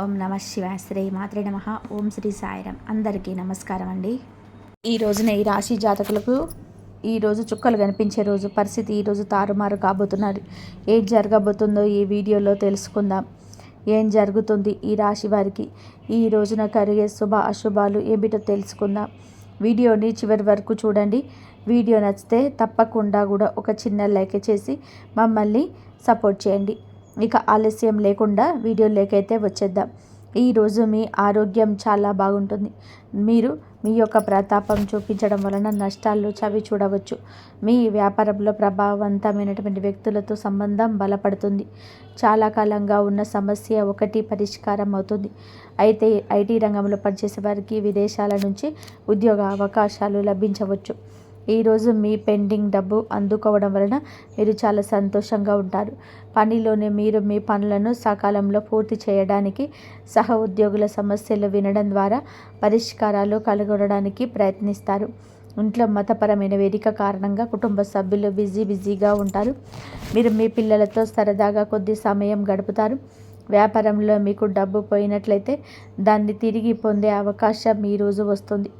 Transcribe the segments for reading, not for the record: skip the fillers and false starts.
ఓం నమ శివాయ శ్రీ మాత్రే నమ. ఓం శ్రీ సాయిరామ్. అందరికీ నమస్కారం అండి. ఈ రోజున ఈ రాశి జాతకులకు ఈరోజు చుక్కలు కనిపించే రోజు. పరిస్థితి ఈరోజు తారుమారు కాబోతున్నారు. ఏం జరగబోతుందో ఈ వీడియోలో తెలుసుకుందాం. ఏం జరుగుతుంది ఈ రాశి వారికి, ఈ రోజున కలిగే శుభ అశుభాలు ఏమిటో తెలుసుకుందాం. వీడియోని చివరి వరకు చూడండి. వీడియో నచ్చితే తప్పకుండా కూడా ఒక చిన్న లైక్ చేసి మమ్మల్ని సపోర్ట్ చేయండి. ఇక ఆలస్యం లేకుండా వీడియోలోకైతే వచ్చేద్దాం. ఈరోజు మీ ఆరోగ్యం చాలా బాగుంటుంది. మీరు మీ యొక్క ప్రతాపం చూపించడం వలన నష్టాలు చవి చూడవచ్చు. మీ వ్యాపారంలో ప్రభావవంతమైనటువంటి వ్యక్తులతో సంబంధం బలపడుతుంది. చాలా కాలంగా ఉన్న సమస్య ఒకటి పరిష్కారం అవుతుంది. అయితే ఐటీ రంగంలో పనిచేసే వారికి విదేశాల నుంచి ఉద్యోగ అవకాశాలు లభించవచ్చు. ఈరోజు మీ పెండింగ్ డబ్బు అందుకోవడం వలన మీరు చాలా సంతోషంగా ఉంటారు. పనిలోనే మీరు మీ పనులను సకాలంలో పూర్తి చేయడానికి, సహ ఉద్యోగుల సమస్యలు వినడం ద్వారా పరిష్కారాలు కనుగొనడానికి ప్రయత్నిస్తారు. ఇంట్లో మతపరమైన వేదిక కారణంగా కుటుంబ సభ్యులు బిజీగా ఉంటారు. మీరు మీ పిల్లలతో సరదాగా కొద్ది సమయం గడుపుతారు. వ్యాపారంలో మీకు డబ్బు పోయినట్లయితే దాన్ని తిరిగి పొందే అవకాశం ఈరోజు వస్తుంది.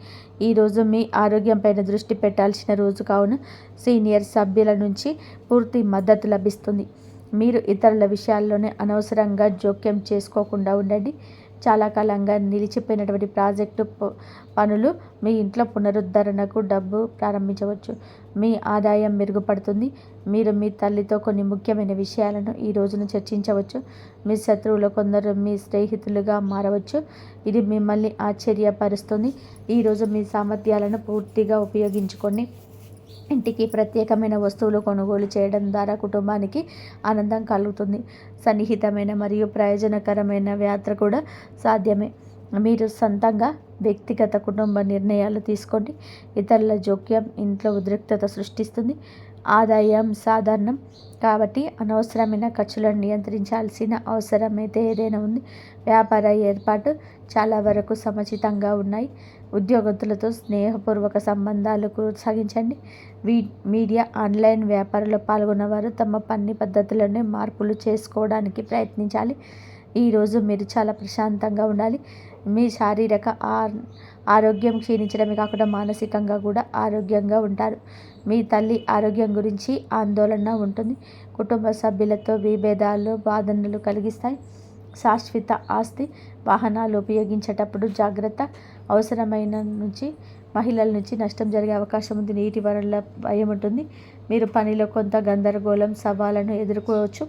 ఈరోజు మీ ఆరోగ్యంపైన దృష్టి పెట్టాల్సిన రోజు కావున సీనియర్ సభ్యుల నుంచి పూర్తి మద్దతు లభిస్తుంది. మీరు ఇతరుల విషయాల్లోనే అనవసరంగా జోక్యం చేసుకోకుండా ఉండండి. చాలా కాలంగా నిలిచిపోయినటువంటి ప్రాజెక్టు పనులు మీ ఇంట్లో పునరుద్ధరణకు డబ్బు ప్రారంభించవచ్చు. మీ ఆదాయం మెరుగుపడుతుంది. మీరు మీ తల్లితో కొన్ని ముఖ్యమైన విషయాలను ఈ రోజున చర్చించవచ్చు. మీ శత్రువులు కొందరు మీ స్నేహితులుగా మారవచ్చు. ఇది మిమ్మల్ని ఆశ్చర్యపరుస్తుంది. ఈరోజు మీ సామర్థ్యాలను పూర్తిగా ఉపయోగించుకోండి. ఇంటికి ప్రత్యేకమైన వస్తువులు కొనుగోలు చేయడం ద్వారా కుటుంబానికి ఆనందం కలుగుతుంది. సన్నిహితమైన మరియు ప్రయోజనకరమైన యాత్ర కూడా సాధ్యమే. మీరు సొంతంగా వ్యక్తిగత కుటుంబ నిర్ణయాలు తీసుకోండి. ఇతరుల జోక్యం ఇంట్లో ఉద్రిక్తత సృష్టిస్తుంది. ఆదాయం సాధారణం కాబట్టి అనవసరమైన ఖర్చులను నియంత్రించాల్సిన అవసరం అయితే ఏదైనా ఉంది. వ్యాపార ఏర్పాటు చాలా వరకు సముచితంగా ఉన్నాయి. ఉద్యోగస్తులతో స్నేహపూర్వక సంబంధాలు కొనసాగించండి. మీడియా ఆన్లైన్ వ్యాపారంలో పాల్గొన్నవారు తమ పని పద్ధతులను మార్పులు చేసుకోవడానికి ప్రయత్నించాలి. ఈరోజు మీరు చాలా ప్రశాంతంగా ఉండాలి. మీ శారీరక ఆరోగ్యం క్షీణించడమే కాకుండా మానసికంగా కూడా ఆరోగ్యంగా ఉంటారు. మీ తల్లి ఆరోగ్యం గురించి ఆందోళన ఉంటుంది. కుటుంబ సభ్యులతో విభేదాలు బాధనలు కలిగిస్తాయి. శాశ్వత ఆస్తి వాహనాలు ఉపయోగించేటప్పుడు జాగ్రత్త. అవసరమైన నుంచి మహిళల నుంచి నష్టం జరిగే అవకాశం ఉంది. నీటి వనరుల భయం ఉంటుంది. మీరు పనిలో కొంత గందరగోళం సవాళ్ళను ఎదుర్కోవచ్చు.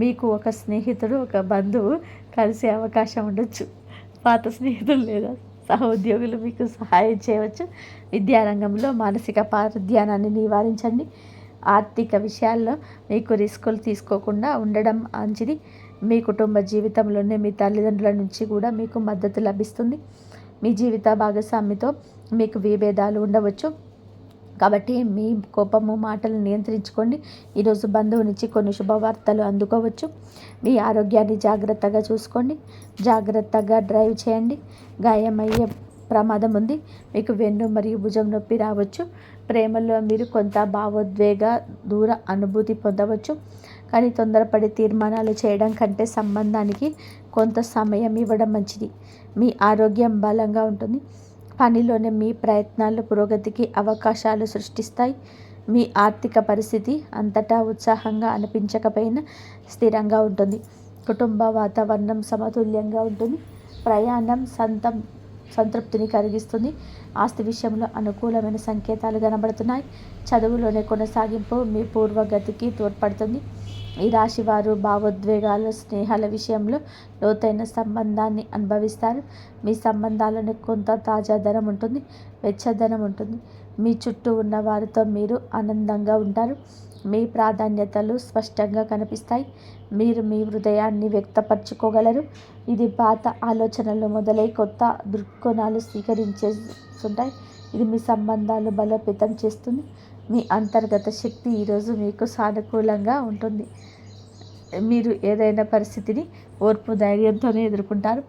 మీకు ఒక స్నేహితుడు ఒక బంధువు కలిసే అవకాశం ఉండొచ్చు. పాత స్నేహితులు లేదా సహోద్యోగులు మీకు సహాయం చేయవచ్చు. విద్యారంగంలో మానసిక పారధ్యానాన్ని నివారించండి. ఆర్థిక విషయాల్లో మీకు రిస్కులు తీసుకోకుండా ఉండడం మంచిది. మీ కుటుంబ జీవితంలోనే మీ తల్లిదండ్రుల నుంచి కూడా మీకు మద్దతు లభిస్తుంది. మీ జీవిత భాగస్వామితో మీకు విభేదాలు ఉండవచ్చు కాబట్టి మీ కోపము మాటలను నియంత్రించుకోండి. ఈరోజు బంధువు నుంచి కొన్ని శుభవార్తలు అందుకోవచ్చు. మీ ఆరోగ్యాన్ని జాగ్రత్తగా చూసుకోండి. జాగ్రత్తగా డ్రైవ్ చేయండి. గాయమయ్యే ప్రమాదం ఉంది. మీకు వెన్ను మరియు భుజం నొప్పి రావచ్చు. ప్రేమలో మీరు కొంత భావోద్వేగ దూర అనుభూతి పొందవచ్చు. కానీ తొందరపడి తీర్మానాలు చేయడం కంటే సంబంధానికి కొంత సమయం ఇవ్వడం మంచిది. మీ ఆరోగ్యం బలంగా ఉంటుంది. పనిలోనే మీ ప్రయత్నాలు పురోగతికి అవకాశాలు సృష్టిస్తాయి. మీ ఆర్థిక పరిస్థితి అంతటా ఉత్సాహంగా అనిపించకపోయినా స్థిరంగా ఉంటుంది. కుటుంబ వాతావరణం సమతుల్యంగా ఉంటుంది. ప్రయాణం సంతృప్తిని కలిగిస్తుంది. ఆస్తి విషయంలో అనుకూలమైన సంకేతాలు కనబడుతున్నాయి. చదువులోనే కొనసాగింపు మీ పూర్వగతికి తోడ్పడుతుంది. ఈ రాశి వారు భావోద్వేగాలు స్నేహాల విషయంలో లోతైన సంబంధాన్ని అనుభవిస్తారు. మీ సంబంధాలను కొంత తాజాదనం ఉంటుంది, వెచ్చదనం ఉంటుంది. మీ చుట్టూ ఉన్న వారితో మీరు ఆనందంగా ఉంటారు. మీ ప్రాధాన్యతలు స్పష్టంగా కనిపిస్తాయి. మీరు మీ హృదయాన్ని వ్యక్తపరచుకోగలరు. ఇది పాత ఆలోచనలు మొదలై కొత్త దృక్కోణాలు స్వీకరించేస్తుంటాయి. ఇది మీ సంబంధాలు బలోపేతం చేస్తుంది. మీ అంతర్గత శక్తి ఈరోజు మీకు సానుకూలంగా ఉంటుంది. మీరు ఏదైనా పరిస్థితిని ఓర్పు ధైర్యంతోనే ఎదుర్కొంటారు.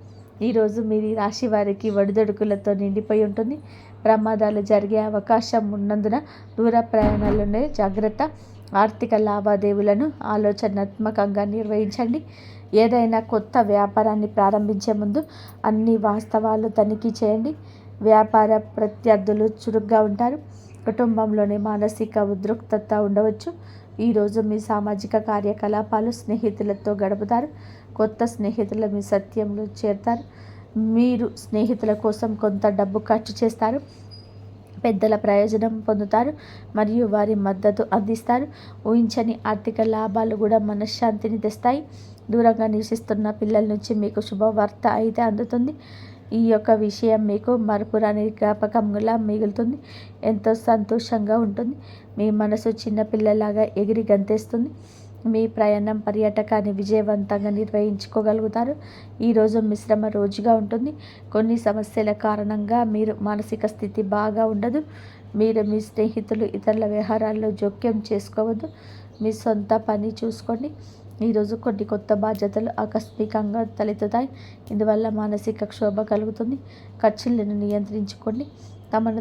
ఈరోజు మీరు ఈ రాశి వారికి ఒడిదుడుకులతో నిండిపోయి ఉంటుంది. ప్రమాదాలు జరిగే అవకాశం ఉన్నందున దూర ప్రయాణాల్లోనే జాగ్రత్త. ఆర్థిక లావాదేవీలను ఆలోచనాత్మకంగా నిర్వహించండి. ఏదైనా కొత్త వ్యాపారాన్ని ప్రారంభించే ముందు అన్ని వాస్తవాలు తనిఖీ చేయండి. వ్యాపార ప్రత్యర్థులు చురుగ్గా ఉంటారు. కుటుంబంలోని మానసిక ఉద్రిక్తత ఉండవచ్చు. ఈరోజు మీ సామాజిక కార్యకలాపాలు స్నేహితులతో గడుపుతారు. కొత్త స్నేహితులు మీ సత్యంలో చేరుతారు. మీరు స్నేహితుల కోసం కొంత డబ్బు ఖర్చు చేస్తారు. పెద్దల ప్రయోజనం పొందుతారు మరియు వారి మద్దతు అందిస్తారు. ఊహించని ఆర్థిక లాభాలు కూడా మనశ్శాంతిని తెస్తాయి. దూరంగా నివసిస్తున్న పిల్లల నుంచి మీకు శుభవార్త అయితే అందుతుంది. ఈ యొక్క విషయం మీకు మరపురాని జ్ఞాపకంలా మిగులుతుంది. ఎంతో సంతోషంగా ఉంటుంది. మీ మనసు చిన్నపిల్లలాగా ఎగిరి గంతేస్తుంది. మీ ప్రయాణం పర్యాటకాన్ని విజయవంతంగా నిర్వహించుకోగలుగుతారు. ఈరోజు మిశ్రమ రోజుగా ఉంటుంది. కొన్ని సమస్యల కారణంగా మీరు మానసిక స్థితి బాగా ఉండదు. మీరు మీ స్నేహితులు ఇతరుల వ్యవహారాల్లో జోక్యం చేసుకోవద్దు. మీ సొంత పని చూసుకోండి. ఈరోజు కొన్ని కొత్త బాధ్యతలు ఆకస్మికంగా తలెత్తుతాయి. ఇందువల్ల మానసిక క్షోభ కలుగుతుంది. ఖర్చులను నియంత్రించుకోండి.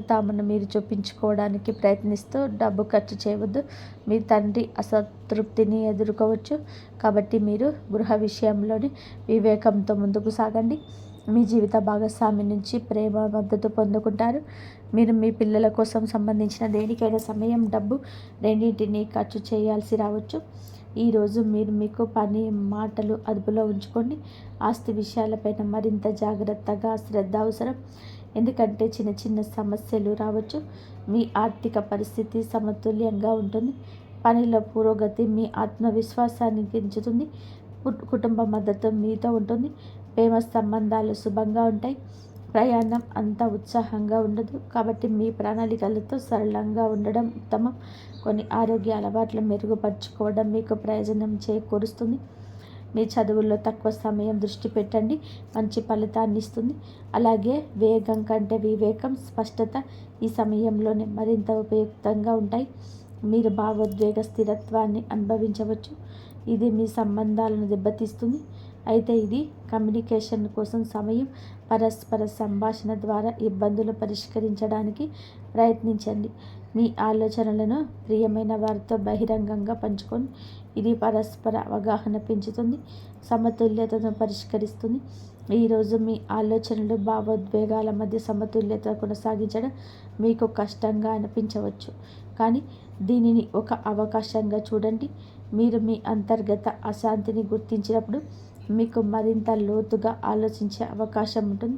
తమను మీరు చూపించుకోవడానికి ప్రయత్నిస్తూ డబ్బు ఖర్చు చేయవద్దు. మీ తండ్రి అసంతృప్తిని ఎదుర్కోవచ్చు. కాబట్టి మీరు గృహ విషయంలోని వివేకంతో ముందుకు సాగండి. మీ జీవిత భాగస్వామి నుంచి ప్రేమ మద్దతు పొందుకుంటారు. మీరు మీ పిల్లల కోసం సంబంధించిన దేనికైనా సమయం, డబ్బు రెండింటినీ ఖర్చు చేయాల్సి రావచ్చు. ఈరోజు మీరు మీకు పని, మాటలు అదుపులో ఉంచుకోండి. ఆస్తి విషయాలపైన మరింత జాగ్రత్తగా శ్రద్ధ అవసరం. ఎందుకంటే చిన్న చిన్న సమస్యలు రావచ్చు. మీ ఆర్థిక పరిస్థితి సమతుల్యంగా ఉంటుంది. పనిలో పురోగతి మీ ఆత్మవిశ్వాసాన్ని పెంచుతుంది. కుటుంబ మద్దతు మీతో ఉంటుంది. ప్రేమ సంబంధాలు శుభంగా ఉంటాయి. ప్రయాణం అంత ఉత్సాహంగా ఉండదు. కాబట్టి మీ ప్రణాళికలతో సరళంగా ఉండడం ఉత్తమం. కొన్ని ఆరోగ్య అలవాట్లు మెరుగుపరుచుకోవడం మీకు ప్రయోజనం చేకూరుస్తుంది. మీ చదువుల్లో తక్కువ సమయం దృష్టి పెట్టండి. మంచి ఫలితాన్ని ఇస్తుంది. అలాగే వేగం కంటే వివేకం, స్పష్టత ఈ సమయంలోనే మరింత ఉపయుక్తంగా ఉంటాయి. మీరు భావోద్వేగ స్థిరత్వాన్ని అనుభవించవచ్చు. ఇది మీ సంబంధాలను దెబ్బతీస్తుంది. అయితే ఇది కమ్యూనికేషన్ కోసం సమయం. పరస్పర సంభాషణ ద్వారా ఇబ్బందులు పరిష్కరించడానికి ప్రయత్నించండి. మీ ఆలోచనలను ప్రియమైన వారితో బహిరంగంగా పంచుకొని ఇది పరస్పర అవగాహన పెంచుతుంది, సమతుల్యతను పరిష్కరిస్తుంది. ఈరోజు మీ ఆలోచనలు, భావోద్వేగాల మధ్య సమతుల్యత కొనసాగించడం మీకు కష్టంగా అనిపించవచ్చు. కానీ దీనిని ఒక అవకాశంగా చూడండి. మీరు మీ అంతర్గత అశాంతిని గుర్తించినప్పుడు మీకు మరింత లోతుగా ఆలోచించే అవకాశం ఉంటుంది.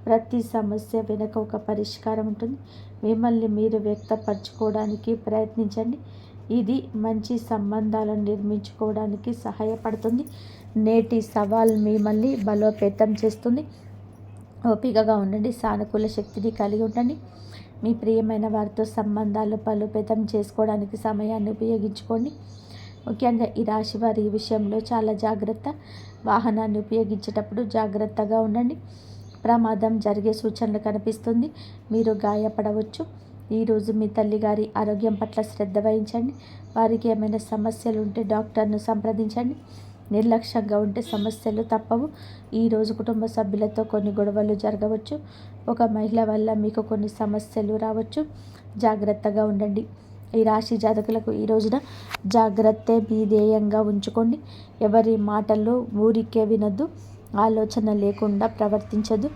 ప్రతి సమస్య వెనుక ఒక పరిష్కారం ఉంటుంది. మిమ్మల్ని మీరు వ్యక్తపరచుకోవడానికి ప్రయత్నించండి. ఇది మంచి సంబంధాలను నిర్మించుకోవడానికి సహాయపడుతుంది. నేటి సవాల్ మిమ్మల్ని బలోపేతం చేస్తుంది. ఓపికగా ఉండండి. సానుకూల శక్తిని కలిగి ఉండండి. మీ ప్రియమైన వారితో సంబంధాలు బలోపేతం చేసుకోవడానికి సమయాన్ని ఉపయోగించుకోండి. ముఖ్యంగా ఈ రాశి వారి ఈ విషయంలో చాలా జాగ్రత్త. వాహనాన్ని ఉపయోగించేటప్పుడు జాగ్రత్తగా ఉండండి. ప్రమాదం జరిగే సూచనలు కనిపిస్తుంది. మీరు గాయపడవచ్చు. ఈరోజు మీ తల్లిగారి ఆరోగ్యం పట్ల శ్రద్ధ వహించండి. వారికి ఏమైనా సమస్యలు ఉంటే డాక్టర్ను సంప్రదించండి. నిర్లక్ష్యంగా ఉంటే సమస్యలు తప్పవు. ఈరోజు కుటుంబ సభ్యులతో కొన్ని గొడవలు జరగవచ్చు. ఒక మహిళ వల్ల మీకు కొన్ని సమస్యలు రావచ్చు. జాగ్రత్తగా ఉండండి. ఈ రాశి జాతకులకు ఈ రోజున జాగ్రత్తే మీ ధ్యేయంగా ఉంచుకోండి. ఎవరి మాటల్లో ఊరికే వినొద్దు. ఆలోచన లేకుండా ప్రవర్తించదు.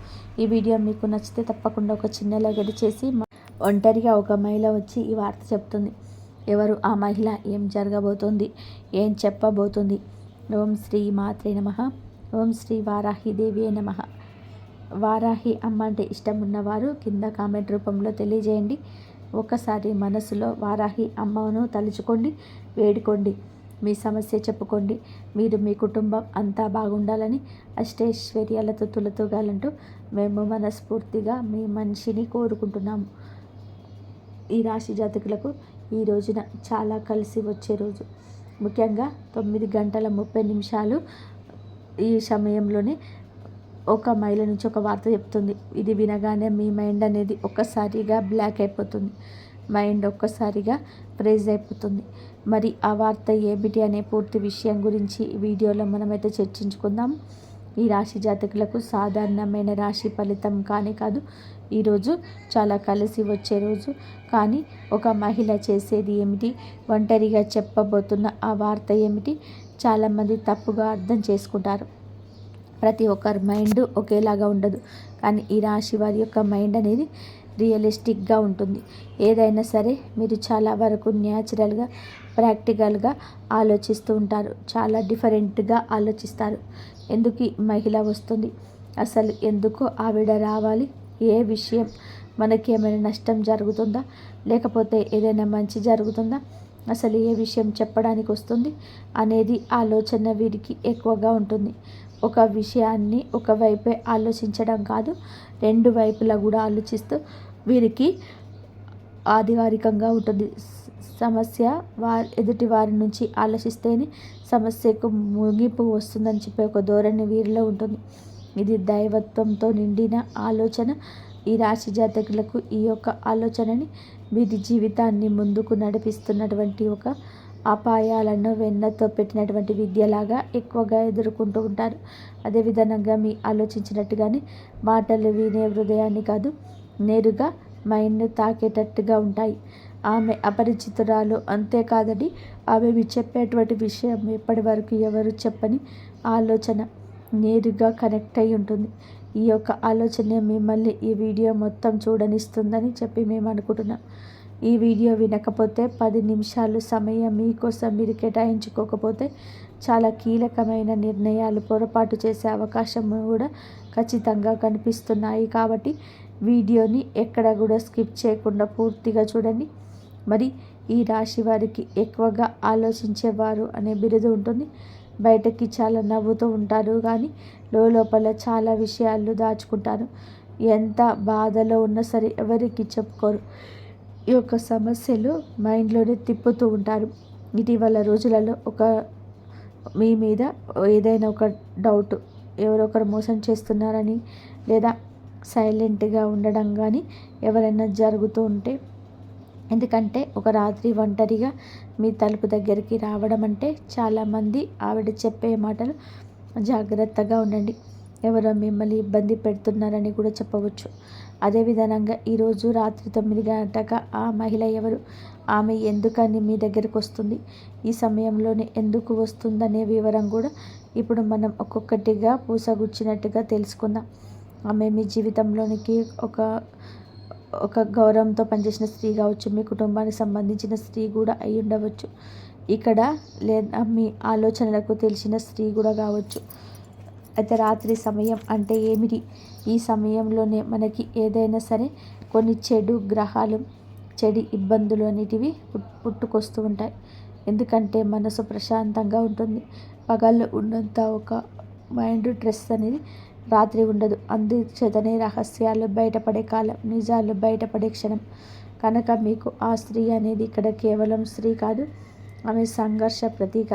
ఈ వీడియో మీకు నచ్చితే తప్పకుండా ఒక చిన్న లైక్ చేసి, ఒంటరిగా ఒక మహిళ వచ్చి ఈ వార్త చెప్తుంది. ఎవరు ఆ మహిళ, ఏం జరగబోతుంది, ఏం చెప్పబోతుంది? ఓం శ్రీ మాత్రే నమః. ఓం శ్రీ వారాహి దేవి నమః. వారాహి అమ్మ అంటే ఇష్టం ఉన్నవారు కింద కామెంట్ రూపంలో తెలియజేయండి. ఒకసారి మనసులో వారాహి అమ్మను తలుచుకోండి, వేడుకోండి, మీ సమస్య చెప్పుకోండి. మీరు మీ కుటుంబం అంతా బాగుండాలని, అష్టైశ్వర్యాలతో తులతూగాలంటూ మేము మనస్ఫూర్తిగా మీ మనిషిని కోరుకుంటున్నాము. ఈ రాశి జాతకులకు ఈ రోజున చాలా కలిసి వచ్చే రోజు. ముఖ్యంగా 9:30 ఈ సమయంలోనే ఒక మహిళ నుంచి ఒక వార్త చెప్తుంది. ఇది వినగానే మీ మైండ్ అనేది ఒక్కసారిగా బ్లాక్ అయిపోతుంది. మైండ్ ఒక్కసారిగా ఫ్రీజ్ అయిపోతుంది. మరి ఆ వార్త ఏమిటి అనే పూర్తి విషయం గురించి ఈ వీడియోలో మనమైతే చర్చించుకుందాం. ఈ రాశి జాతకులకు సాధారణమైన రాశి ఫలితం కానీ కాదు. ఈరోజు చాలా కలిసి వచ్చే రోజు. కానీ ఒక మహిళ చేసేది ఏమిటి, ఒంటరిగా చెప్పబోతున్న ఆ వార్త ఏమిటి, చాలామంది తప్పుగా అర్థం చేసుకుంటారు. ప్రతి ఒక్కరి మైండ్ ఒకేలాగా ఉండదు. కానీ ఈ రాశి వారి యొక్క మైండ్ అనేది రియలిస్టిక్గా ఉంటుంది. ఏదైనా సరే మీరు చాలా వరకు న్యాచురల్గా, ప్రాక్టికల్గా ఆలోచిస్తూ ఉంటారు. చాలా డిఫరెంట్గా ఆలోచిస్తారు. ఎందుకు ఈ మహిళ వస్తుంది, అసలు ఎందుకు ఆవిడ రావాలి, ఏ విషయం, మనకేమైనా నష్టం జరుగుతుందా, లేకపోతే ఏదైనా మంచి జరుగుతుందా, అసలు ఏ విషయం చెప్పడానికి వస్తుంది అనేది ఆలోచన వీరికి ఎక్కువగా ఉంటుంది. ఒక విషయాన్ని ఒకవైపే ఆలోచించడం కాదు, రెండు వైపులా కూడా ఆలోచిస్తూ వీరికి ఆధికారికంగా ఉంటుంది. సమస్య ఎదుటి వారి నుంచి ఆలోచిస్తేనే సమస్యకు ముగింపు వస్తుందని చెప్పే ఒక ధోరణి వీరిలో ఉంటుంది. ఇది దైవత్వంతో నిండిన ఆలోచన. ఈ రాశి జాతకులకు ఈ యొక్క ఆలోచనని వీరి జీవితాన్ని ముందుకు నడిపిస్తున్నటువంటి ఒక అపాయాలను వెన్నతో పెట్టినటువంటి విద్యలాగా ఎక్కువగా ఎదుర్కొంటూ ఉంటారు. అదేవిధంగా మీ ఆలోచించినట్టుగానే మాటలు వినే హృదయాన్ని కాదు, నేరుగా మైండ్ని తాకేటట్టుగా ఉంటాయి. ఆమె అపరిచితురాలు, అంతేకాదని ఆమె చెప్పేటువంటి విషయం ఎప్పటి వరకు ఎవరు చెప్పని ఆలోచన నేరుగా కనెక్ట్ అయి ఉంటుంది. ఈ యొక్క ఆలోచన మిమ్మల్ని ఈ వీడియో మొత్తం చూడనిస్తుందని చెప్పి మేము అనుకుంటున్నాం. ఈ వీడియో వినకపోతే 10 నిమిషాలు సమయం మీకోసం మీరు కేటాయించుకోకపోతే చాలా కీలకమైన నిర్ణయాలు పొరపాటు చేసే అవకాశం కూడా ఖచ్చితంగా కనిపిస్తున్నాయి. కాబట్టి వీడియోని ఎక్కడ కూడా స్కిప్ చేయకుండా పూర్తిగా చూడండి. మరి ఈ రాశి వారికి ఎక్కువగా ఆలోచించేవారు అనే బిరుదు ఉంటుంది. బయటకి చాలా నవ్వుతూ ఉంటారు, కానీ లోపల చాలా విషయాలు దాచుకుంటారు. ఎంత బాధలో ఉన్నా సరే ఎవరికి చెప్పుకోరు. ఈ యొక్క సమస్యలు మైండ్లోనే తిప్పుతూ ఉంటారు. ఇటీవల రోజులలో మీ మీద ఏదైనా ఒక డౌట్, ఎవరొకరు మోసం చేస్తున్నారని, లేదా సైలెంట్గా ఉండడం కానీ ఎవరైనా జరుగుతూ ఉంటే, ఎందుకంటే ఒక రాత్రి ఒంటరిగా మీ తలుపు దగ్గరికి రావడం అంటే చాలామంది ఆవిడ చెప్పే మాటలు జాగ్రత్తగా ఉండండి, ఎవరో మిమ్మల్ని ఇబ్బంది పెడుతున్నారని కూడా చెప్పవచ్చు. అదేవిధంగా ఈరోజు రాత్రి 9 గంటక ఆ మహిళ ఎవరు, ఆమె ఎందుకని మీ దగ్గరకు వస్తుంది, ఈ సమయంలోనే ఎందుకు వస్తుందనే వివరం కూడా ఇప్పుడు మనం ఒక్కొక్కటిగా పూసగుచ్చినట్టుగా తెలుసుకుందాం. ఆమె మీ జీవితంలోనికి ఒక గౌరవంతో పనిచేసిన స్త్రీ కావచ్చు, మీ కుటుంబానికి సంబంధించిన స్త్రీ కూడా అయి ఉండవచ్చు. ఇక్కడ లేదా మీ ఆలోచనలకు తెలిసిన స్త్రీ కూడా కావచ్చు. అయితే రాత్రి సమయం అంటే ఏమిటి, ఈ సమయంలోనే మనకి ఏదైనా సరే కొన్ని చెడు గ్రహాలు, చెడు ఇబ్బందులు అనేటివి పుట్టుకొస్తూ ఉంటాయి. ఎందుకంటే మనసు ప్రశాంతంగా ఉంటుంది. పగళ్ళు ఉన్నంత ఒక మైండ్ స్ట్రెస్ అనేది రాత్రి ఉండదు. అందుచేతనే రహస్యాలు బయటపడే కాలం, నిజాలు బయటపడే క్షణం. కనుక మీకు ఆ స్త్రీ అనేది ఇక్కడ కేవలం స్త్రీ కాదు, ఆమె సంఘర్ష ప్రతీక.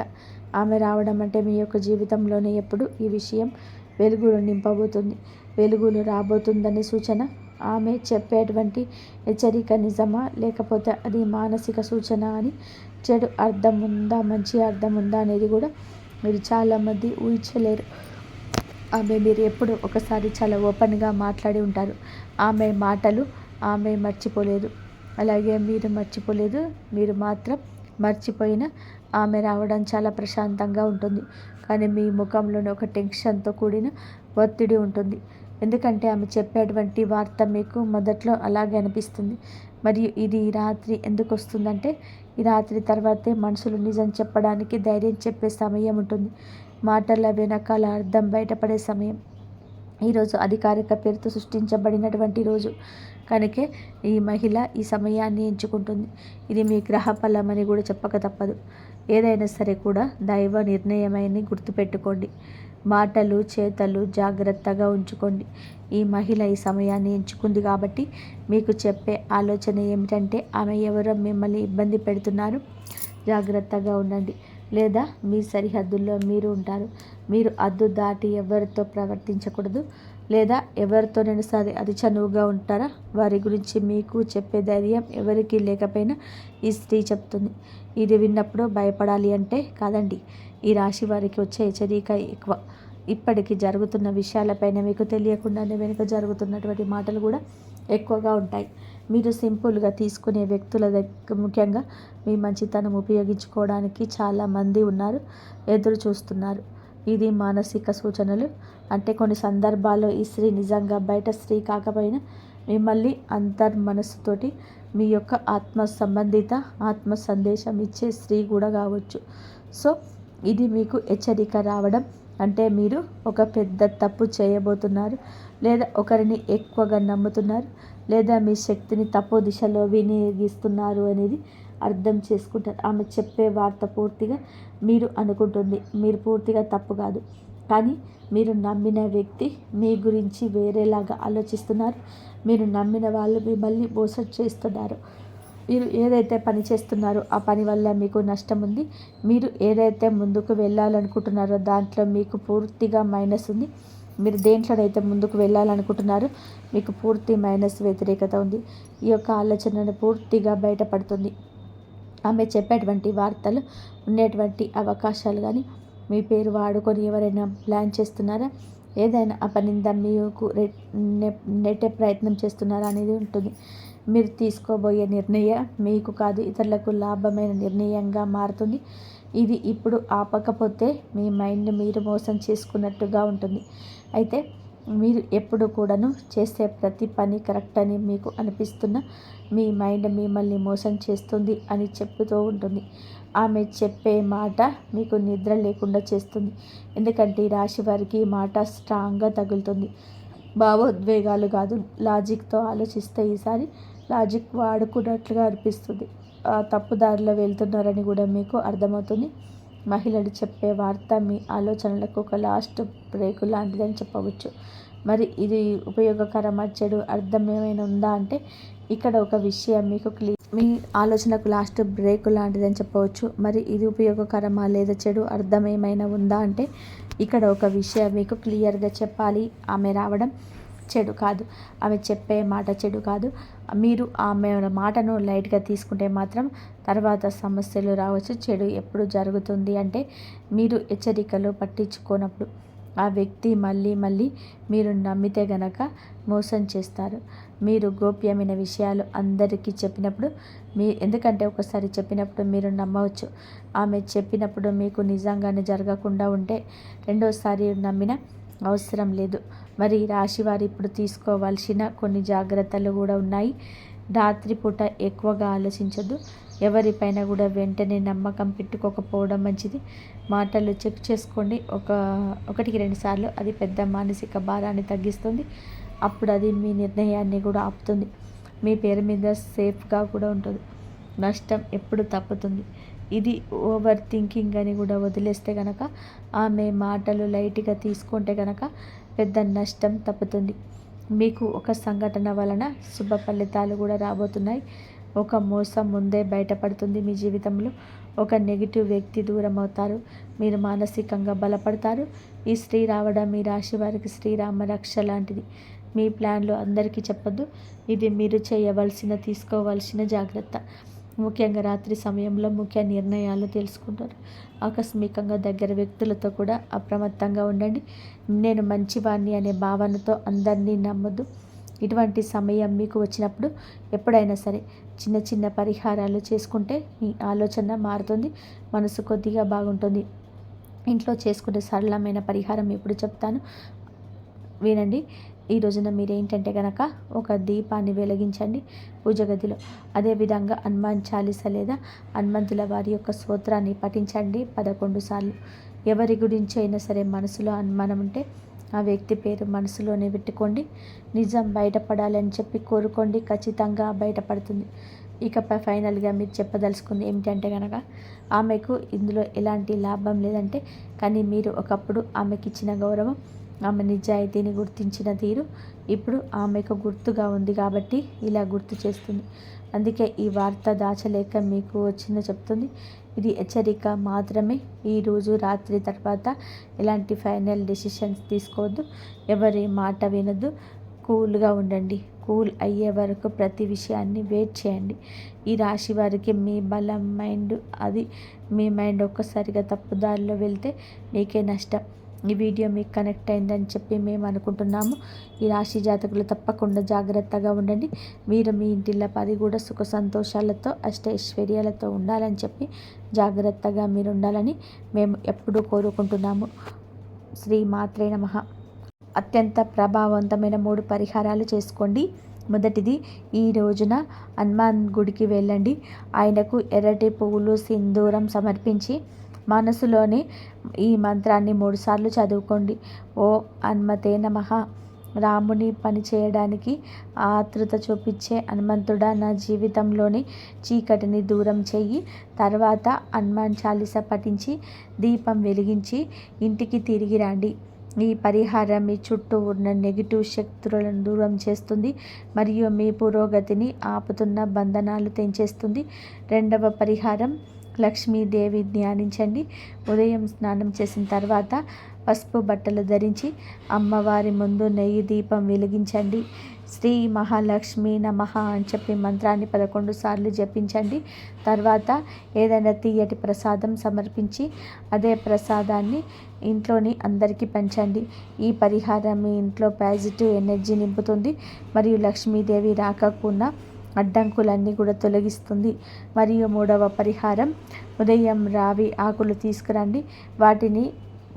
ఆమె రావడం అంటే మీ యొక్క జీవితంలోనే ఎప్పుడు ఈ విషయం వెలుగులు నింపబోతుంది, వెలుగులు రాబోతుందనే సూచన. ఆమె చెప్పేటువంటి హెచ్చరిక నిజమా, లేకపోతే అది మానసిక సూచన అని, చెడు అర్థం ఉందా, మంచి అర్థం ఉందా అనేది కూడా మీరు చాలామంది ఊహించలేరు. ఆమె మీరు ఎప్పుడు ఒకసారి చాలా ఓపెన్గా మాట్లాడి ఉంటారు. ఆమె మాటలు ఆమె మర్చిపోలేదు, అలాగే మీరు మర్చిపోలేదు. మీరు మాత్రం మర్చిపోయిన ఆమె రావడం చాలా ప్రశాంతంగా ఉంటుంది. కానీ మీ ముఖంలోనే ఒక టెన్షన్తో కూడిన ఒత్తిడి ఉంటుంది. ఎందుకంటే ఆమె చెప్పేటువంటి వార్త మీకు మొదట్లో అలాగే అనిపిస్తుంది. మరియు ఇది ఈ రాత్రి ఎందుకు వస్తుందంటే, ఈ రాత్రి తర్వాతే మనుషులు నిజం చెప్పడానికి ధైర్యం చెప్పే సమయం ఉంటుంది. మాటల వెనకాల అర్థం బయటపడే సమయం. ఈరోజు అధికారిక పేరుతో సృష్టించబడినటువంటి రోజు. కనుకే ఈ మహిళ ఈ సమయాన్ని ఎంచుకుంటుంది. ఇది మీ గ్రహ ఫలం అని కూడా చెప్పక తప్పదు. ఏదైనా సరే కూడా దైవ నిర్ణయమని గుర్తుపెట్టుకోండి. మాటలు చేతలు జాగ్రత్తగా ఉంచుకోండి. ఈ మహిళ ఈ సమయాన్ని ఎంచుకుంది కాబట్టి మీకు చెప్పే ఆలోచన ఏమిటంటే, ఆమె ఎవరో మిమ్మల్ని ఇబ్బంది పెడుతున్నారు, జాగ్రత్తగా ఉండండి. లేదా మీ సరిహద్దుల్లో మీరు ఉంటారు. మీరు హద్దు దాటి ఎవరితో ప్రవర్తించకూడదు. లేదా ఎవరితోనైనా సరే అది చనువుగా ఉంటారా, వారి గురించి మీకు చెప్పే ధైర్యం ఎవరికి లేకపోయినా ఈ స్త్రీ చెప్తుంది. ఇది విన్నప్పుడు భయపడాలి అంటే కాదండి, ఈ రాశి వారికి వచ్చే హెచ్చరిక ఎక్కువ. ఇప్పటికి జరుగుతున్న విషయాలపైన మీకు తెలియకుండానే వెనుక జరుగుతున్నటువంటి మాటలు కూడా ఎక్కువగా ఉంటాయి. మీరు సింపుల్గా తీసుకునే వ్యక్తుల దగ్గర ముఖ్యంగా మీ మంచితనం ఉపయోగించుకోవడానికి చాలామంది ఉన్నారు, ఎదురు చూస్తున్నారు. ఇది మానసిక సూచనలు. అంటే కొన్ని సందర్భాల్లో ఈ స్త్రీ నిజంగా బయట స్త్రీ కాకపోయినా మిమ్మల్ని అంతర్మనస్సుతోటి మీ యొక్క ఆత్మ సంబంధిత ఆత్మ సందేశం ఇచ్చే స్త్రీ కూడా కావచ్చు. సో ఇది మీకు హెచ్చరిక రావడం అంటే మీరు ఒక పెద్ద తప్పు చేయబోతున్నారు, లేదా ఒకరిని ఎక్కువగా నమ్ముతున్నారు, లేదా మీ శక్తిని తప్పు దిశలో వినియోగిస్తున్నారు అనేది అర్థం చేసుకుంటారు. ఆమె చెప్పే వార్త పూర్తిగా మీరు అనుకుంటుంది మీరు పూర్తిగా తప్పు కాదు, కానీ మీరు నమ్మిన వ్యక్తి మీ గురించి వేరేలాగా ఆలోచిస్తున్నారు. మీరు నమ్మిన వాళ్ళు మిమ్మల్ని మోసం చేస్తున్నారు. మీరు ఏదైతే పని చేస్తున్నారో ఆ పని వల్ల మీకు నష్టం ఉంది. మీరు ఏదైతే ముందుకు వెళ్ళాలనుకుంటున్నారో దాంట్లో మీకు పూర్తిగా మైనస్ ఉంది. మీరు దేంట్లోనైతే ముందుకు వెళ్ళాలనుకుంటున్నారో మీకు పూర్తి మైనస్ వ్యతిరేకత ఉంది. ఈ యొక్క ఆలోచన పూర్తిగా బయటపడుతుంది. ఆమె చెప్పేటువంటి వార్తలు ఉండేటువంటి అవకాశాలు కానీ మీ పేరు వాడుకొని ఎవరైనా ప్లాన్ చేస్తున్నారా, ఏదైనా అపనింద మీకు నెట్టే ప్రయత్నం చేస్తున్నారా అనేది ఉంటుంది. మీరు తీసుకోబోయే నిర్ణయం మీకు కాదు ఇతరులకు లాభమైన నిర్ణయంగా మారుతుంది. ఇది ఇప్పుడు ఆపకపోతే మీ మైండ్ మీరు మోసం చేసుకున్నట్టుగా ఉంటుంది. అయితే మీరు ఎప్పుడు కూడాను చేసే ప్రతి పని కరెక్ట్ అని మీకు అనిపిస్తున్న మీ మైండ్ మిమ్మల్ని మోసం చేస్తుంది అని చెప్తూ ఉంటుంది. ఆమె చెప్పే మాట మీకు నిద్ర లేకుండా చేస్తుంది. ఎందుకంటే ఈ రాశి వారికి ఈ మాట స్ట్రాంగ్గా తగులుతుంది. భావోద్వేగాలు కాదు, లాజిక్తో ఆలోచిస్తే ఈసారి లాజిక్ వాడుకున్నట్లుగా అనిపిస్తుంది. తప్పుదారిలో వెళ్తున్నారని కూడా మీకు అర్థమవుతుంది. మహిళలు చెప్పే వార్త మీ ఆలోచనలకు ఒక లాస్ట్ బ్రేక్ లాంటిదని చెప్పవచ్చు. మరి ఇది ఉపయోగకరమా చెడు అర్థం ఏమైనా ఉందా అంటే ఇక్కడ ఒక విషయం మీకు మీ ఆలోచనకు లాస్ట్ బ్రేక్ లాంటిదని చెప్పవచ్చు. మరి ఇది ఉపయోగకరమా లేదా చెడు అర్థం ఏమైనా ఉందా అంటే ఇక్కడ ఒక విషయం మీకు క్లియర్గా చెప్పాలి. ఆమె రావడం చెడు కాదు, ఆమె చెప్పే మాట చెడు కాదు. మీరు ఆమె మాటను లైట్గా తీసుకుంటే మాత్రం తర్వాత సమస్యలు రావచ్చు. చెడు ఎప్పుడు జరుగుతుంది అంటే మీరు హెచ్చరికలు పట్టించుకోనప్పుడు. ఆ వ్యక్తి మళ్ళీ మీరు నమ్మితే గనక మోసం చేస్తారు. మీరు గోప్యమైన విషయాలు అందరికీ చెప్పినప్పుడు ఎందుకంటే ఒకసారి చెప్పినప్పుడు మీరు నమ్మవచ్చు. ఆమె చెప్పినప్పుడు మీకు నిజంగానే జరగకుండా ఉంటే రెండోసారి నమ్మిన అవసరం లేదు. మరి రాశివారు ఇప్పుడు తీసుకోవాల్సిన కొన్ని జాగ్రత్తలు కూడా ఉన్నాయి. రాత్రిపూట ఎక్కువగా ఆలోచించొద్దు. ఎవరిపైన కూడా వెంటనే నమ్మకం పెట్టుకోకపోవడం మంచిది. మాటలు చెక్ చేసుకోండి. ఒకటికి 2 సార్లు. అది పెద్ద మానసిక భారాన్ని తగ్గిస్తుంది. అప్పుడు అది మీ నిర్ణయాన్ని కూడా ఆపుతుంది. మీ పేరు మీద సేఫ్గా కూడా ఉంటుంది. నష్టం ఎప్పుడు తప్పుతుంది. ఇది ఓవర్ థింకింగ్ అని కూడా వదిలేస్తే కనుక ఆమె మాటలు లైట్గా తీసుకుంటే కనుక పెద్ద నష్టం తప్పుతుంది. మీకు ఒక సంఘటన వలన శుభ ఫలితాలు కూడా రాబోతున్నాయి. ఒక మోసం ముందే బయటపడుతుంది. మీ జీవితంలో ఒక నెగిటివ్ వ్యక్తి దూరం అవుతారు. మీరు మానసికంగా బలపడతారు. ఈ స్త్రీ రావడం మీ రాశి వారికి శ్రీరామ రక్ష లాంటిది. మీ ప్లాన్లు అందరికీ చెప్పొద్దు. ఇది మీరు తీసుకోవాల్సిన జాగ్రత్త. ముఖ్యంగా రాత్రి సమయంలో ముఖ్య నిర్ణయాలు తెలుసుకుంటారు. ఆకస్మికంగా దగ్గర వ్యక్తులతో కూడా అప్రమత్తంగా ఉండండి. నేను మంచివాణ్ణి అనే భావనతో అందరినీ నమ్మొద్దు. ఇటువంటి సమయం మీకు వచ్చినప్పుడు ఎప్పుడైనా సరే చిన్న పరిహారాలు చేసుకుంటే మీ ఆలోచన మారుతుంది. మనసు కొద్దిగా బాగుంటుంది. ఇంట్లో చేసుకునే సరళమైన పరిహారం ఎప్పుడు చెప్తాను వినండి. ఈ రోజున మీరేంటంటే కనుక ఒక దీపాన్ని వెలిగించండి పూజ గదిలో. అదేవిధంగా హనుమాన్ చాలీస లేదా హనుమంతుల వారి యొక్క స్తోత్రాన్ని పఠించండి 11 సార్లు. ఎవరి గురించి అయినా సరే మనసులో అనుమానం ఉంటే ఆ వ్యక్తి పేరు మనసులోనే పెట్టుకోండి. నిజం బయటపడాలని చెప్పి కోరుకోండి. ఖచ్చితంగా బయటపడుతుంది. ఇకపై ఫైనల్గా మీరు చెప్పదలుచుకుంది ఏమిటంటే కనుక ఆమెకు ఇందులో ఎలాంటి లాభం లేదంటే, కానీ మీరు ఒకప్పుడు ఆమెకి ఇచ్చిన గౌరవం, ఆమె నిజాయితీని గుర్తించిన తీరు ఇప్పుడు ఆమెకు గుర్తుగా ఉంది కాబట్టి ఇలా గుర్తు చేస్తుంది. అందుకే ఈ వార్త దాచలేక మీకు వచ్చిందో చెప్తుంది. ఇది హెచ్చరిక మాత్రమే. ఈరోజు రాత్రి తర్వాత ఎలాంటి ఫైనల్ డెసిషన్స్ తీసుకోవద్దు. ఎవరి మాట వినద్దు. కూల్గా ఉండండి. కూల్ అయ్యే వరకు ప్రతి విషయాన్ని వెయిట్ చేయండి. ఈ రాశి వారికి మీ మీ మైండ్ ఒక్కసారిగా తప్పుదారిలో వెళ్తే మీకే నష్టం. ఈ వీడియో మీకు కనెక్ట్ అయిందని చెప్పి మేము అనుకుంటున్నాము. ఈ రాశి జాతకులు తప్పకుండా జాగ్రత్తగా ఉండండి. మీరు మీ ఇంటిలో పది కూడా సుఖ సంతోషాలతో అష్టైశ్వర్యాలతో ఉండాలని చెప్పి జాగ్రత్తగా మీరు ఉండాలని మేము ఎప్పుడూ కోరుకుంటున్నాము. శ్రీ మాత్రే నమః. అత్యంత ప్రభావవంతమైన 3 పరిహారాలు చేసుకోండి. మొదటిది, ఈ రోజున హనుమాన్ గుడికి వెళ్ళండి. ఆయనకు ఎర్రటి పువ్వులు సింధూరం సమర్పించి మనసులోనే ఈ మంత్రాన్ని 3 సార్లు చదువుకోండి. ఓ హనుమతే నమః. రాముని పని చేయడానికి ఆతృత చూపించే హనుమంతుడా, నా జీవితంలోని చీకటిని దూరం చెయ్యి. తర్వాత హనుమాన్ చాలీస పఠించి దీపం వెలిగించి ఇంటికి తిరిగి రండి. ఈ పరిహారం మీ చుట్టూ ఉన్న నెగిటివ్ శక్తులను దూరం చేస్తుంది మరియు మీ పురోగతిని ఆపుతున్న బంధనాలు తెంచేస్తుంది. రెండవ పరిహారం, లక్ష్మీదేవి ధ్యానించండి. ఉదయం స్నానం చేసిన తర్వాత పసుపు బట్టలు ధరించి అమ్మవారి ముందు నెయ్యి దీపం వెలిగించండి. శ్రీ మహాలక్ష్మి నమః అని చెప్పి మంత్రాన్ని 11 సార్లు జపించండి. తర్వాత ఏదైనా తీయటి ప్రసాదం సమర్పించి అదే ప్రసాదాన్ని ఇంట్లోని అందరికీ పంచండి. ఈ పరిహారం మీ ఇంట్లో పాజిటివ్ ఎనర్జీ నింపుతుంది మరియు లక్ష్మీదేవి రాకకున్న అడ్డంకులన్నీ కూడా తొలగిస్తుంది. మరియు 3వ పరిహారం, ఉదయం రావి ఆకులు తీసుకురండి.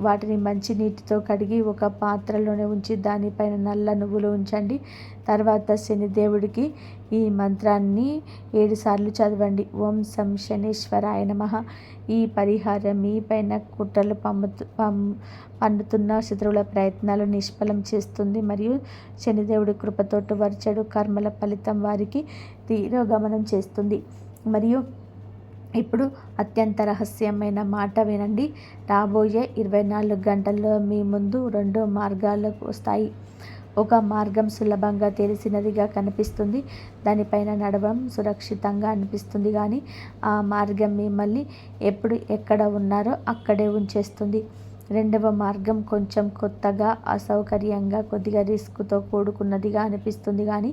వాటిని మంచి నీటితో కడిగి ఒక పాత్రలోనే ఉంచి దానిపైన నల్ల నువ్వులు ఉంచండి. తర్వాత శనిదేవుడికి ఈ మంత్రాన్ని 7 సార్లు చదవండి. ఓం సం శనేశ్వరాయ నమః. ఈ పరిహారం మీ పైన కుట్రలు పన్నుతున్న శత్రువుల ప్రయత్నాలు నిష్ఫలం చేస్తుంది మరియు శనిదేవుడి కృపతోటి వర్చడు కర్మల ఫలితం వారికి తిరోగమనం చేస్తుంది. మరియు ఇప్పుడు అత్యంత రహస్యమైన మాట వినండి. రాబోయే 24 గంటల్లో మీ ముందు 2 మార్గాలు వస్తాయి. ఒక మార్గం సులభంగా తెలిసినదిగా కనిపిస్తుంది. దానిపైన నడవడం సురక్షితంగా అనిపిస్తుంది, కానీ ఆ మార్గం మిమ్మల్ని ఎక్కడ ఉన్నారో అక్కడే ఉంచేస్తుంది. రెండవ మార్గం కొంచెం కొత్తగా, అసౌకర్యంగా, కొద్దిగా రిస్క్తో కూడుకున్నదిగా అనిపిస్తుంది, కానీ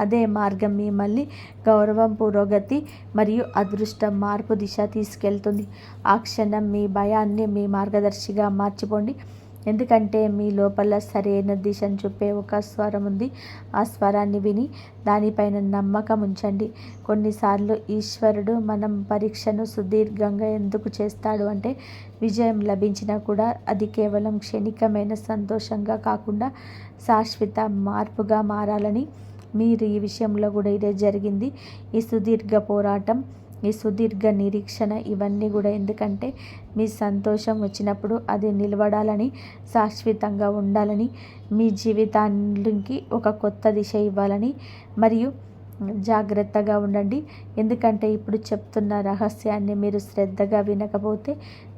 అదే మార్గం మిమ్మల్ని గౌరవం, పురోగతి మరియు అదృష్ట మార్పు దిశ తీసుకెళ్తుంది. ఆ క్షణం మీ భయాన్ని మీ మార్గదర్శిగా మార్చిపోండి. ఎందుకంటే మీ లోపల సరైన దిశను చూపే ఒక స్వరం ఉంది. ఆ స్వరాన్ని విని దానిపైన నమ్మకం ఉంచండి. కొన్నిసార్లు ఈశ్వరుడు మనం పరీక్షను సుదీర్ఘంగా ఎందుకు చేస్తాడు అంటే, విజయం లభించినా కూడా అది కేవలం క్షణికమైన సంతోషంగా కాకుండా శాశ్వత మార్పుగా మారాలని. మీరు ఈ విషయంలో కూడా ఇదే జరిగింది. ఈ సుదీర్ఘ పోరాటం, ఈ సుదీర్ఘ నిరీక్షణ, ఇవన్నీ కూడా ఎందుకంటే మీ సంతోషం వచ్చినప్పుడు అది నిలబడాలని, శాశ్వతంగా ఉండాలని, మీ జీవితానికి ఒక కొత్త దిశ ఇవ్వాలని. మరియు జాగ్రత్తగా ఉండండి. ఎందుకంటే ఇప్పుడు చెప్తున్న రహస్యాన్ని మీరు శ్రద్ధగా వినకపోతే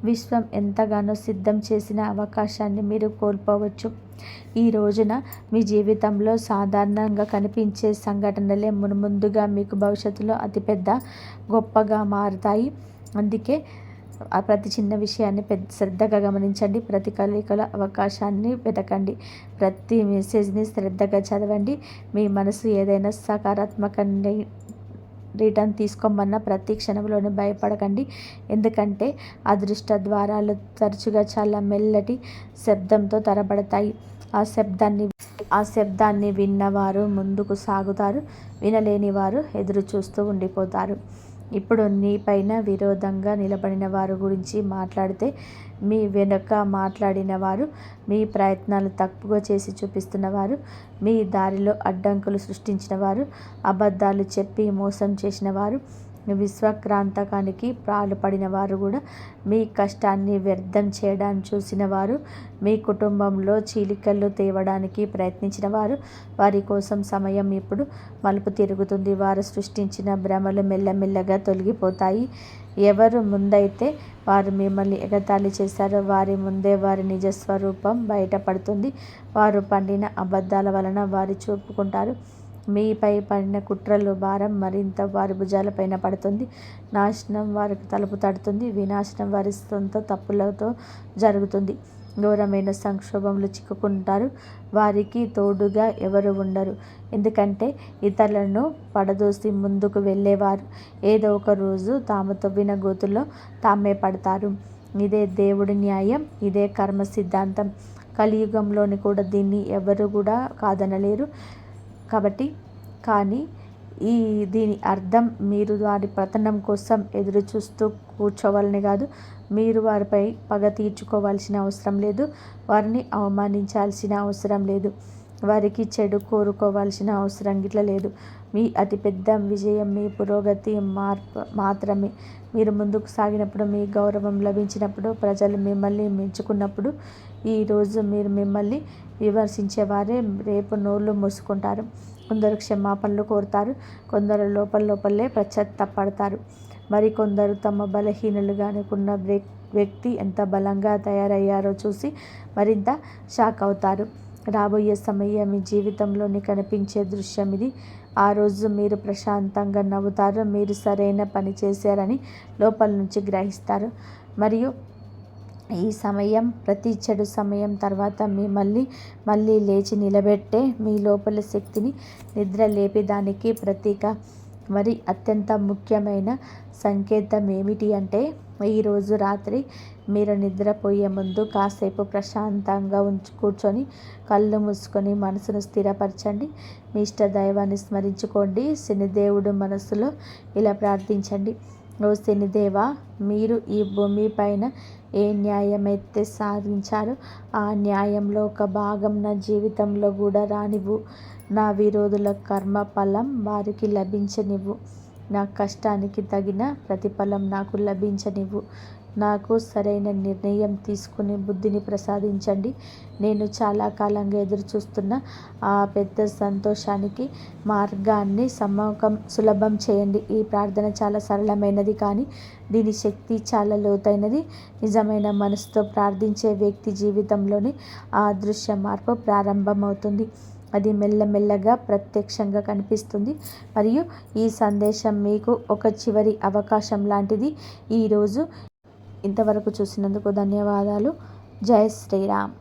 విశ్వం ఎంతగానో సిద్ధం చేసిన అవకాశాన్ని మీరు కోల్పోవచ్చు. ఈ రోజున మీ జీవితంలో సాధారణంగా కనిపించే సంఘటనలే మున్ముందుగా మీకు భవిష్యత్తులో అతిపెద్ద గొప్పగా మారుతాయి. అందుకే ప్రతి చిన్న విషయాన్ని శ్రద్ధగా గమనించండి. ప్రతి కలయికల అవకాశాన్ని వెతకండి. ప్రతి మెసేజ్ని శ్రద్ధగా చదవండి. మీ మనసు ఏదైనా సకారాత్మక రిటర్న్ తీసుకోమన్నా ప్రతి క్షణంలోనే భయపడకండి. ఎందుకంటే అదృష్ట ద్వారాలు తరచుగా చాలా మెల్లటి శబ్దంతో తెరబడతాయి. ఆ శబ్దాన్ని విన్నవారు ముందుకు సాగుతారు, వినలేని వారు ఎదురు చూస్తూ ఉండిపోతారు. ఇప్పుడు నీపైన విరోధంగా నిలబడిన వారి గురించి మాట్లాడితే, మీ వెనుక మాట్లాడిన వారు, మీ ప్రయత్నాలు తప్పుగా చేసి చూపిస్తున్నవారు, మీ దారిలో అడ్డంకులు సృష్టించిన వారు, అబద్ధాలు చెప్పి మోసం చేసిన వారు, విశ్వక్రాంతకానికి పాల్పడిన వారు కూడా, మీ కష్టాన్ని వ్యర్థం చేయడానికి చూసిన వారు, మీ కుటుంబంలో చీలికలు తేవడానికి ప్రయత్నించిన వారు, వారి కోసం సమయం ఇప్పుడు మలుపు తిరుగుతుంది. వారు సృష్టించిన భ్రమలు మెల్లమెల్లగా తొలగిపోతాయి. ఎవరు ముందైతే వారు మిమ్మల్ని ఎగతాళి చేశారో వారి ముందే వారి నిజస్వరూపం బయటపడుతుంది. వారు పండిన అబద్ధాల వలన వారు చూపుకుంటారు. మీపై పడిన కుట్రలు భారం మరింత వారి భుజాలపైన పడుతుంది. నాశనం వారికి తలుపు తడుతుంది. వినాశనం వారి సొంత తప్పులతో జరుగుతుంది. ఘోరమైన సంక్షోభంలో చిక్కుకుంటారు. వారికి తోడుగా ఎవరు ఉండరు. ఎందుకంటే ఇతరులను పడదోసి ముందుకు వెళ్ళేవారు ఏదో ఒక రోజు తాము తవ్విన గోతుల్లో తామే పడతారు. ఇదే దేవుడి న్యాయం, ఇదే కర్మ సిద్ధాంతం. కలియుగంలోని కూడా దీన్ని ఎవరు కూడా కాదనలేరు. కాబట్టి కానీ దీని అర్థం మీరు వారి పతనం కోసం ఎదురు చూస్తూ కూర్చోవాలని కాదు. మీరు వారిపై పగ తీర్చుకోవాల్సిన అవసరం లేదు. వారిని అవమానించాల్సిన అవసరం లేదు. వారికి చెడు కోరుకోవాల్సిన అవసరం గిట్ల లేదు. మీ అతిపెద్ద విజయం మీ పురోగతి మాత్రమే. మీరు ముందుకు సాగినప్పుడు, మీ గౌరవం లభించినప్పుడు, ప్రజలు మిమ్మల్ని మెచ్చుకున్నప్పుడు, ఈరోజు మీరు మిమ్మల్ని విమర్శించేవారే రేపు నోళ్ళు మూసుకుంటారు. కొందరు క్షమాపణలు కోరుతారు, కొందరు లోపలే పశ్చాత్తాపడతారు. మరికొందరు తమ బలహీనులుగా అనుకున్న వ్యక్తి ఎంత బలంగా తయారయ్యారో చూసి మరింత షాక్ అవుతారు. రాబోయే సమయం మీ జీవితంలోని కనిపించే దృశ్యం ఇది. ఆ రోజు మీరు ప్రశాంతంగా నవ్వుతారు. మీరు సరైన పని చేశారని లోపల నుంచి గ్రహిస్తారు. మరియు ఈ సమయం ప్రతి చెడు సమయం తర్వాత మళ్ళీ లేచి నిలబెట్టే మీ లోపల శక్తిని నిద్ర లేపేదానికి ప్రతీక. మరి అత్యంత ముఖ్యమైన సంకేతం ఏమిటి అంటే, ఈరోజు రాత్రి మీరు నిద్రపోయే ముందు కాసేపు ప్రశాంతంగా కూర్చొని కళ్ళు మూసుకొని మనసును స్థిరపరచండి. మీ ఇష్ట దైవాన్ని స్మరించుకోండి. శనిదేవుడు మనసులో ఇలా ప్రార్థించండి: ఓ శనిదేవా, మీరు ఈ భూమిపైన ఏ న్యాయమైతే సాధించారో ఆ న్యాయంలో ఒక భాగం నా జీవితంలో కూడా రానివ్వు. నా విరోధుల కర్మ ఫలం వారికి లభించనివ్వు. నా కష్టానికి తగిన ప్రతిఫలం నాకు లభించనివ్వు. నాకు సరైన నిర్ణయం తీసుకునే బుద్ధిని ప్రసాదించండి. నేను చాలా కాలంగా ఎదురుచూస్తున్న ఆ పెద్ద సంతోషానికి మార్గాన్ని సులభం చేయండి. ఈ ప్రార్థన చాలా సరళమైనది, కానీ దీని శక్తి చాలా లోతైనది. నిజమైన మనసుతో ప్రార్థించే వ్యక్తి జీవితంలోని ఆ అదృశ్య మార్పు ప్రారంభమవుతుంది. అది మెల్లమెల్లగా ప్రత్యక్షంగా కనిపిస్తుంది. మరియు ఈ సందేశం మీకు ఒక చివరి అవకాశం లాంటిది. ఈరోజు ఇంతవరకు చూసినందుకు ధన్యవాదాలు. జై శ్రీరామ్.